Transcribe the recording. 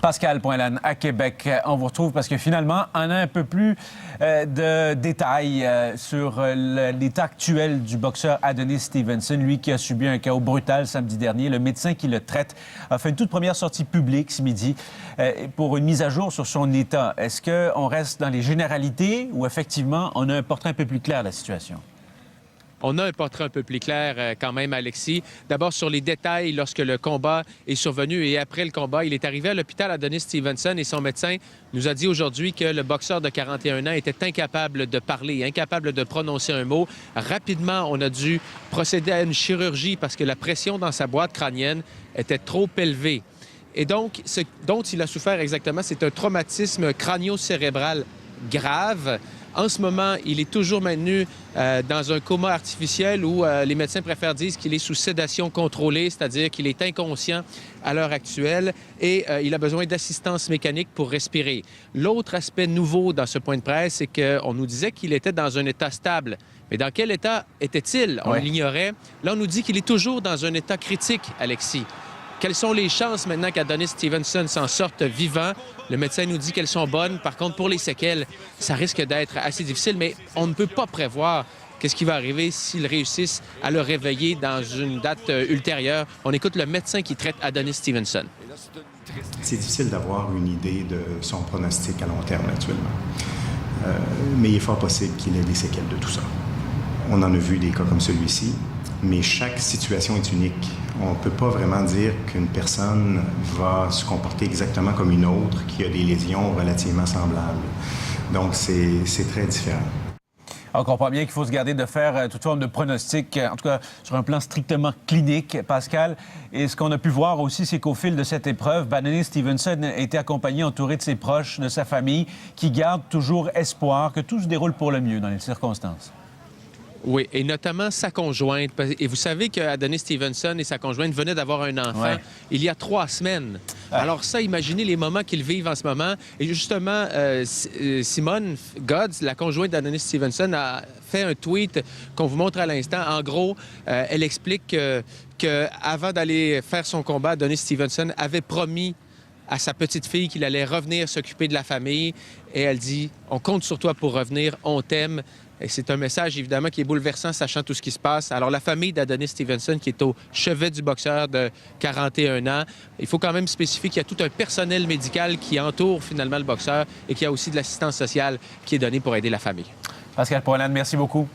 Pascal Poinlan à Québec. On vous retrouve parce que finalement, on a un peu plus de détails sur l'état actuel du boxeur Adonis Stevenson, lui qui a subi un chaos brutal samedi dernier. Le médecin qui le traite a fait une toute première sortie publique ce midi pour une mise à jour sur son état. Est-ce qu'on reste dans les généralités ou effectivement on a un portrait un peu plus clair de la situation? On a un portrait un peu plus clair quand même, Alexis. D'abord, sur les détails lorsque le combat est survenu et après le combat, il est arrivé à l'hôpital Adonis Stevenson et son médecin nous a dit aujourd'hui que le boxeur de 41 ans était incapable de parler, incapable de prononcer un mot. Rapidement, on a dû procéder à une chirurgie parce que la pression dans sa boîte crânienne était trop élevée. Et donc, ce dont il a souffert exactement, c'est un traumatisme crânio-cérébral grave. En ce moment, il est toujours maintenu dans un coma artificiel où les médecins préfèrent dire qu'il est sous sédation contrôlée, c'est-à-dire qu'il est inconscient à l'heure actuelle et il a besoin d'assistance mécanique pour respirer. L'autre aspect nouveau dans ce point de presse, c'est qu'on nous disait qu'il était dans un état stable. Mais dans quel état était-il? On l'ignorait. Là, on nous dit qu'il est toujours dans un état critique, Alexis. Quelles sont les chances maintenant qu'Adonis Stevenson s'en sorte vivant? Le médecin nous dit qu'elles sont bonnes. Par contre, pour les séquelles, ça risque d'être assez difficile, mais on ne peut pas prévoir qu'est-ce qui va arriver s'ils réussissent à le réveiller dans une date ultérieure. On écoute le médecin qui traite Adonis Stevenson. C'est difficile d'avoir une idée de son pronostic à long terme actuellement. Mais il est fort possible qu'il ait des séquelles de tout ça. On en a vu des cas comme celui-ci, mais chaque situation est unique. On ne peut pas vraiment dire qu'une personne va se comporter exactement comme une autre qui a des lésions relativement semblables. Donc, c'est très différent. On comprend bien qu'il faut se garder de faire toute forme de pronostic, en tout cas sur un plan strictement clinique, Pascal. Et ce qu'on a pu voir aussi, c'est qu'au fil de cette épreuve, Adonis Stevenson a été accompagné, entouré de ses proches, de sa famille, qui gardent toujours espoir que tout se déroule pour le mieux dans les circonstances. Oui, et notamment sa conjointe. Et vous savez qu'Adonis Stevenson et sa conjointe venaient d'avoir un enfant il y a 3 semaines. Alors ça, imaginez les moments qu'ils vivent en ce moment. Et justement, Simone Godds, la conjointe d'Adonis Stevenson, a fait un tweet qu'on vous montre à l'instant. En gros, elle explique qu'avant d'aller faire son combat, Adonis Stevenson avait promis à sa petite fille qu'il allait revenir s'occuper de la famille. Et elle dit, on compte sur toi pour revenir, on t'aime. Et c'est un message, évidemment, qui est bouleversant, sachant tout ce qui se passe. Alors, la famille d'Adonis Stevenson, qui est au chevet du boxeur de 41 ans, il faut quand même spécifier qu'il y a tout un personnel médical qui entoure finalement le boxeur et qu'il y a aussi de l'assistance sociale qui est donnée pour aider la famille. Pascal Poinlan, merci beaucoup.